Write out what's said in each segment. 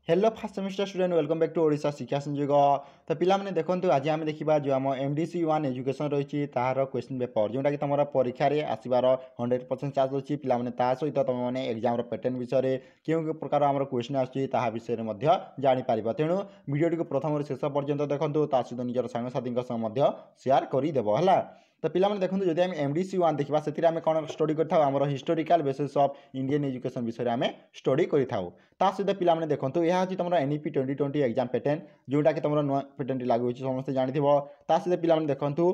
Hello first semester student welcome back to Odisha Shiksha Sanyog. तो पिलाने देखो आज आम देखा जो आम एमडीसी वन एजुकेशन रही तार क्वेश्चन पेपर जोटा कि तुम परीक्षा आसबार 100% चार्ज अच्छी पिलाने सहित तुम मैंने एग्जाम पैटर्न विषय में क्यों प्रकार आम क्वेश्चन आसा विषय में जापर तेणु भिडियो प्रथम शेष पर्यटन देखो सहित निजर सांगसाथी सेयार करदेव है। तो पिलाने देखो जब आम एमडीसी वन देखा से कौन स्टडी कर historical basis of Indian education विषय में आम स्टडी कर सहित पिलाने देखो यह हूँ तुम एनईपी 2020 एग्जाम पैटर्न जोटा कि तुम नुआ पैटर्न लागू समस्त जानते सहित पिलाने देखो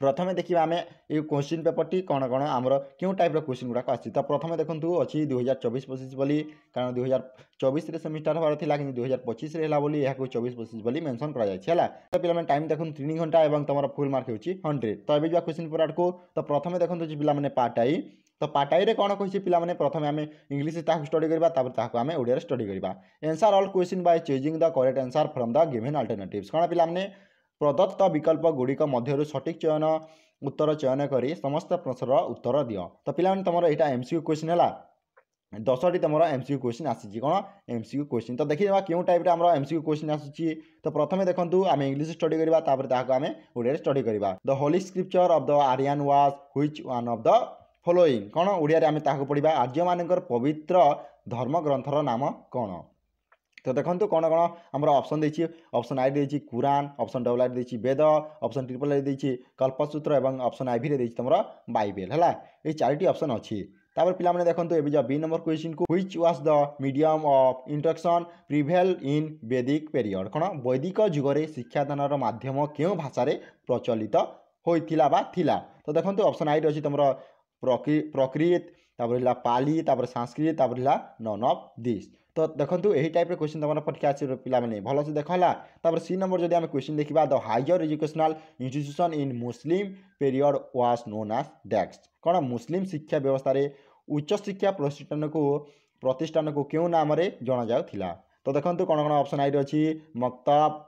प्रथम देखा आम ये क्वेश्चन पेपर टी कौन कौन आमर क्यों टाइप क्वेश्चन गुड़ाक आसी। तो प्रथम देखो अच्छी 2024-25 बोली कारण 2024 सेमिस्टर हमारे था कि 2025 है 24-25 बोली मेंशन करा। तो पिला टाइम देखो 3 घंटा और तुम फुल मार्क हो 100। तो अभी जो क्वेश्चन पेपर को तो प्रथम देखो पिला पार्ट आई। तो पार्ट आई कौन कही पिलाने प्रथम आम इंग्लीश स्टडी करवा आम ओडिया स्टडी करवा। Answer all question by choosing the correct answer from the given alternatives कौन पिलाने प्रदत्त विकल्प गुड़िक मध्य सठिक चयन उत्तर चयन कर समस्त प्रश्नर उत्तर दियो। तो पिलाने तुम यहाँ एमसीक्यू क्वेश्चन है 10टी तुम एमसीक्यू क्वेश्चन आसी कौन एमसीक्यू क्वेश्चन। तो देखिए क्यों टाइप आम एमसीक्यू क्वेश्चन आसूँ। तो प्रथम देखो आम इंग्लीश स्टडी करवा आम ओडिया स्टडी करवा। The holy scripture of the Aryan was which one of the following कौन ओडिया आम पढ़ा आर्य मानकर पवित्र धर्म ग्रंथर नाम कौन। तो देखो कौन कौन आम ऑप्शन देखिए ऑप्शन आई देखिए कुरान ऑप्शन डबल आई देखिए वेद ऑप्शन ट्रिपल आई देखिए कल्पसूत्र और ऑप्शन आई भी तुम बाइबल है ये 4टी ऑप्शन अच्छी। तापर पिलाने देखो ये बी नंबर क्वेश्चन को which was the medium of instruction prevail in Vedic period कौन वैदिक जुगरे शिक्षादान माध्यम क्यों भाषा प्रचलित होइथिला बा थिला। तो देखो ऑप्शन आई अच्छी तुम प्रकृत तापर पाली तापर संस्कृत तापर नन ऑफ दिस। तो देखो यही टाइप क्वेश्चन तुम परीक्षा पे भल से देख है। सी नंबर जब आम क्वेश्चन देखा the higher educational institution in Muslim period was known as dash कौन मुस्लिम शिक्षा व्यवस्था उच्च शिक्षा प्रतिष्ठान को क्यों नाम जना जाउथिला। तो देखो कौन कौन ऑप्शन आई अच्छी मक्तब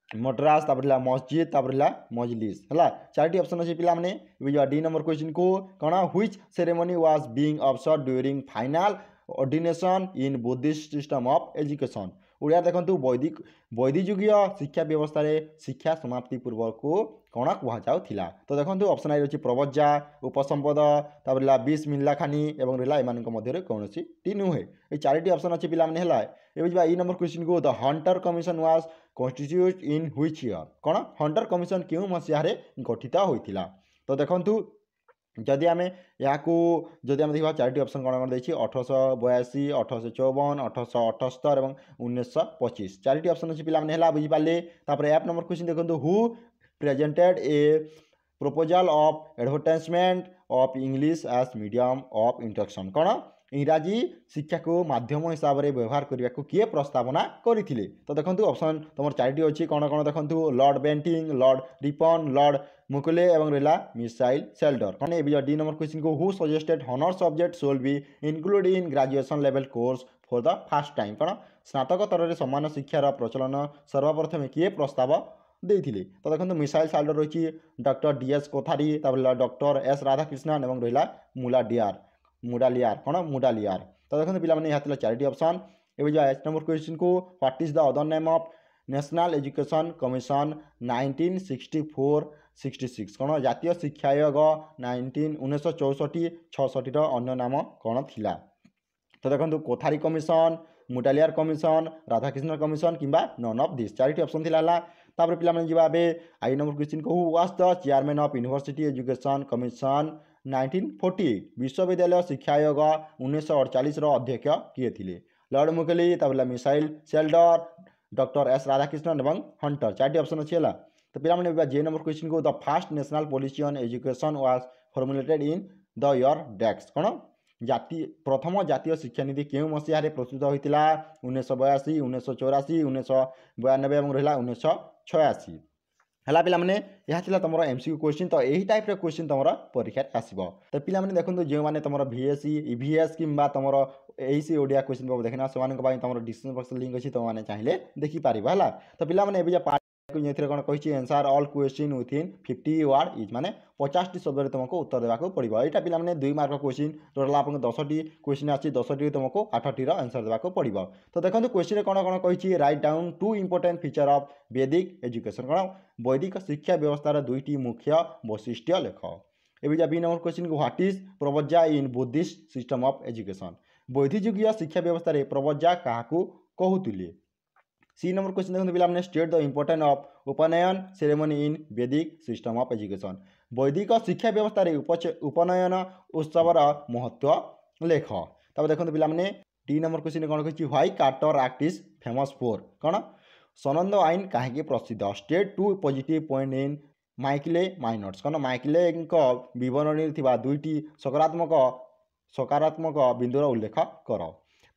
मद्रास तापर मस्जिद तापर मजलिस है 4टी ऑप्शन अच्छी पिलाने। डी नंबर क्वेश्चन को कौन which ceremony was being observe during final ordination in Buddhist system of education Odia देखो वैदिजुगीय शिक्षा व्यवस्था शिक्षा समाप्ति पूर्व को कौन कहुला। तो देखो ऑप्शन आई अच्छी प्रवज्जा उपसंपद तापर बीस मिल्ला खानी और रहा कौन टी नुहे ये 4टी ऑप्शन अच्छी पिलाने है। ई नंबर क्वेश्चन को the Hunter commission was constitute in which year कौन हंटर कमिशन क्यों मसीह गठित होता। तो देखो जदि आम या जदि आम देखा 4टी ऑप्शन कौन कौन देखिए 1882 1854 1878 और 1925 4टी ऑप्शन अच्छी पिलाने बुझिपारे। एप नंबर क्वेश्चन देखो who presented a proposal of advertisement of English as medium of instruction कौन इंग्राजी शिक्षा को माध्यम हिसाब से व्यवहार करने को किए प्रस्तावना करते। तो देखो ऑप्शन तुम 4टी अच्छी कौन कौन देखो Lord Bentinck Lord Ripon Lord Macaulay और रहा मिसाइल शेल्डर कौन ये डी नंबर क्वेश्चन को who suggested honour subject should be include in graduation level course for the first time कौन स्नातक स्तर में समान शिक्षार प्रचलन सर्वप्रथम किए प्रस्ताव देते। तो देखो मिसाइल शेल्डर रही doctor DS Kothari doctor S Radhakrishnan और रहा मुडालियार कौन मुडालियार। तो देखो पिलाने यहाँ 4टी ऑप्शन। ये एच नंबर क्वेश्चन को what is the other name of national education commission 1964-66 कौन जातीय शिक्षा आयोग 1964-66 अन्य नाम कौन थिला। तो देखो Kothari commission Mudaliar commission Radhakrishna commission कि नन ऑफ दिस 4टी ऑप्शन थिला। तापर पिलाने जी आई नंबर क्वेश्चन को who was the chairman of university education commission 1948 विश्वविद्यालय शिक्षा आयोग 1948 अध्यक्ष किए थे लॉर्ड मुकेली तापर Michael Sadler doctor S Radhakrishnan और हंटर 4टी ऑप्शन अच्छी है। तो पिलाने जे नंबर क्वेश्चन को the first national policy on education was formulated in the year dash कौन प्रथम जातीय शिक्षा नीति क्यों मसीह प्रस्तुत होता 1982 1984 1992 और रहा 1986 है पिलाने यह तुम एमसीक्यू क्वेश्चन। तो यही टाइप क्वेश्चन तुम परीक्षा आसो। तो पिलाने देखो जो मैंने तुम VSC EVS कि तुम एसी ओडिया क्वेश्चन पेपर देखना से तुम डिस्क्रिप्शन बॉक्स लिंक अच्छी तुमने चाहिए देखिपार है। तो पिलाने जो कौन कही answer all question within 50 word is माने 50 शब्द तुमको उत्तर देवाक पड़ो। यहाँ पे 2 मार्क क्वेश्चन टोटाल आपको 10टी क्वेश्चन आसी 10टी तुमको 8टी आंसर देवाक पड़ो। तो देखो क्वेश्चन कौन कौन कही write down 2 important feature of Vedic education कौन वैदिक शिक्षा व्यवस्थार 2टी मुख्य वैशिष्ट्य लेख। एवं बी नंबर क्वेश्चन को what is pravajja in Buddhist system of education बौद्धिजुगीय शिक्षा व्यवस्था प्रवज्जा क्या कहते। सी नंबर क्वेश्चन देखते पे स्टेट द इंपोर्टेंट ऑफ उपनयन ceremony in Vedic system of education वैदिक शिक्षा व्यवस्था उपनयन उत्सवर महत्व लेख। तब देखते पे डी नंबर क्वेश्चन कौन कही why Charter Act is famous for कौन सनंद आईन कहीं प्रसिद्ध state 2 positive point in Macaulay minutes कौन माइकेले बरणी 2टी सकारात्मक बिंदुर उल्लेख कर।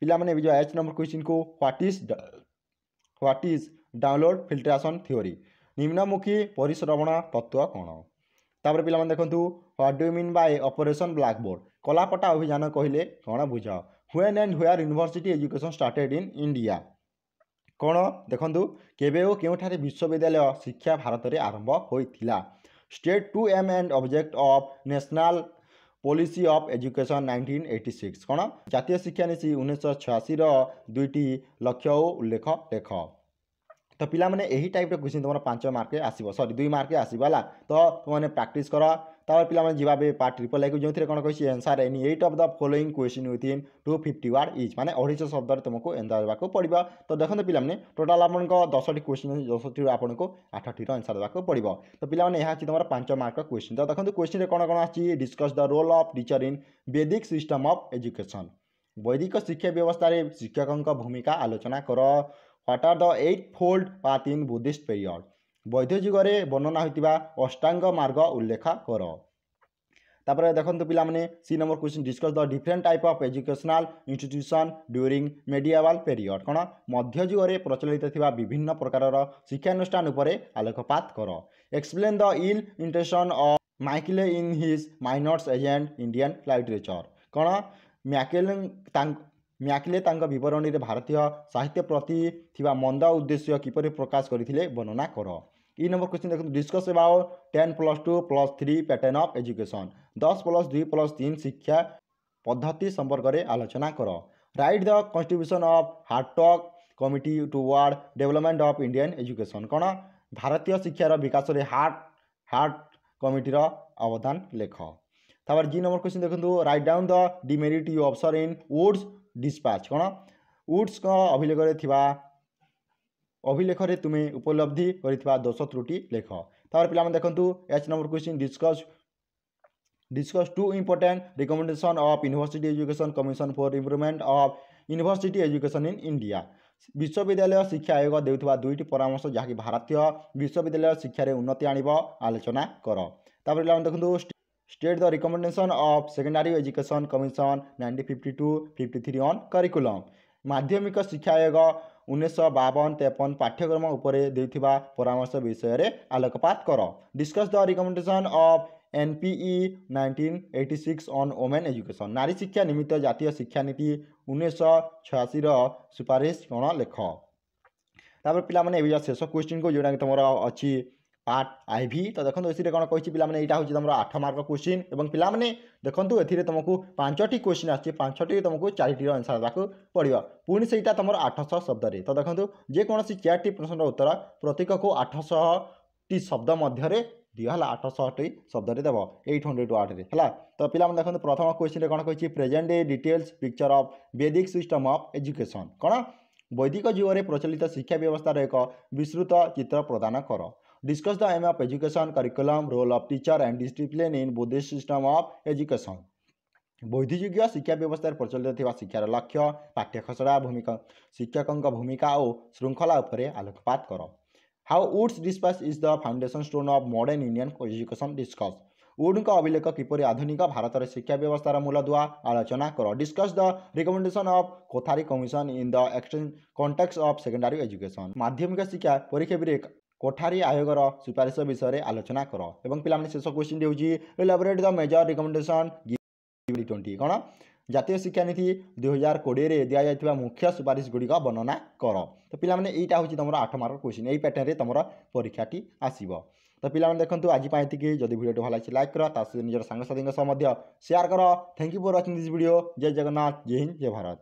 पिलाने जो एच नंबर क्वेश्चन को what is downward filtration theory निम्नमुखी परिश्रवण तत्व कौन। तापर पिलाने देखु what do mean by operation blackboard कलापटा अभियान कहले कौन बुझ when and where university education started in India कौन देखु केबे ओ केउठारे विश्वविद्यालय शिक्षा भारत में आरंभ होइथिला state 2 aim and object of national policy of education 1986 कौन जातीय शिक्षा नीति 1986 2टी लक्ष्य और उल्लेख लेख। तो पिला माने यही टाइप क्वेश्चन तुम 5 मार्क आसो सॉरी 2 मार्क आसला तो तुमने प्रैक्टिस कर। तापर पिला माने जीवा पार्ट ट्रिपल आई जो कौन कही answer any 8 of the following question within 250 word etch माने 250 शब्द तुमको आंसर देवाक पड़ो। तो देखते पिलाने टोटाल आपको 10टी क्वेश्चन 10टी आपको 8टी आंसर देवाक पड़ो। तो पिलाने यह तुम 5 मार्क क्वेश्चन। तो देखते क्वेश्चन कौन कौन आसी discuss the role of teacher in Vedic system of education वैदिक शिक्षा व्यवस्था शिक्षकों भूमिका आलोचना कर। What are the 8-fold path in Buddhist period बौद्ध जुगरे वर्णना होता अष्टांग मार्ग उल्लेख कर। तापर देखो पिलाने C number question discuss the different type of educational institution during medieval period कौन मध्य जुगरे प्रचलित थिबा विभिन्न प्रकार शिक्षानुष्ठान उपरे आलोकपात कर। Explain the ill intention of Macaulay in his minutes against Indian literature कौन मैकेले बरणी भारतीय साहित्य प्रति थिबा मंद उद्देश्य किपरि प्रकाश करथिले वर्णना कर। ई नंबर क्वेश्चन देखो discuss about 10+2+3 pattern of education 10+2+3 शिक्षा पद्धति संपर्क में आलोचना कर। Write the constitution of Hartog committee toward development of Indian education कौन भारतीय शिक्षार विकास हार्ट कमिटीर अवदान लेख। तापर जी नंबर क्वेश्चन देखो write down the demerit you observe in Wood's dispatch कौन वुड्स अभिलेख रे तुम्हें उपलब्धि कर दोष त्रुटि लेख। तापर पिला देखु H number question discuss 2 important recommendation of university education commission for improvement of university education in India विश्वविद्यालय शिक्षा आयोग देउथबा 2टी परामर्श जहाँकि भारतीय विश्वविद्यालय शिक्षा उन्नति आनिब आलोचना कर। तापर पिला देखु state the recommendation of secondary education commission 1952-53 on curriculum माध्यमिक शिक्षा आयोग 1952-53 पाठ्यक्रम उपरे देउथिबा परामर्श विषय रे आलोकपात कर। Discuss the recommendation of NPE 1986 on women education नारी शिक्षा निमित्त जातीय शिक्षा नीति 1986 सुपारिश कौन लेख। तापर पिला माने शेष क्वेश्चन को जोड़ा तुम अच्छी पार्ट आईवी तो देखो इसी कौन कही पे यहाँ हूँ तुम 8 मार्क क्वेश्चन और पिलाने देखो ए तुमको 5टी क्वेश्चन आसी 5टी तुमको 4टी आंसर देवाक पड़ो पुणी से तुम 800 शब्द तो देखो जेकोसी 4टी प्रश्न उत्तर प्रत्येक को 800टी शब्द मध्य दिहला 800टी शब्द देव 800 वर्ड है। तो पिला देखो प्रथम क्वेश्चन कौन कही present A details picture of वैदिक सिस्टम ऑफ एजुकेशन कौन वैदिक जुगरे प्रचलित शिक्षा व्यवस्थार एक विस्तृत चित्र प्रदान कर। Discuss the aim of education curriculum role of teacher and discipline in Buddhist system of education बौद्धिजुगीय शिक्षा व्यवस्था प्रचलित शिक्षार लक्ष्य पाठ्य खसड़ा भूमिका शिक्षकों भूमिका और श्रृंखला उपरे आलोकपात कर। How Wood's despatch is the foundation stone of modern Indian education discuss Wood अभिलेख किपरि आधुनिक भारत में शिक्षा व्यवस्थार मूलदुआ आलोचना कर। Discuss the recommendation of Kothari commission in the extend context of secondary education माध्यमिक शिक्षा परीक्षा कोठारी आयोगर सुपारिश विषय आलोचना कर। एवं पिलाने शेष क्वेश्चन होची इलाबोरेट द मेजर रिकमेंडेशन 20 कौन ଜାତୀୟ ଶିକ୍ଷାନୀତି 2020 ଦିଆଯାଇଥିବା ମୁଖ୍ୟ ସୁପାରିଶଗୁଡ଼ିକ ବର୍ଣ୍ଣନା କର। ତ ପିଲାମାନେ ଏଇଟା ହେଉଛି ତୁମର 8 ମାର୍କ କ୍ୱେଶ୍ଚିନ୍। ଏଇ ପ୍ୟାଟର୍ନରେ ତୁମର ପରୀକ୍ଷାଟି ଆସିବ। ତ ପିଲାମାନେ ଦେଖନ୍ତୁ ଆଜି ପାଇଁ ଏତିକି। ଯଦି ଭିଡ଼ିଓଟି ଭଲ ଲାଗିଛି ଲାଇକ୍ କର, ତା ସହିତ ନିଜର ସାଙ୍ଗସାଥୀଙ୍କ ସହ ମଧ୍ୟ ସେୟାର କର। Thank you for watching this video. ଜୟ ଜଗନ୍ନାଥ, ଜୟ ହିନ୍ଦ, ଜୟ ଭାରତ।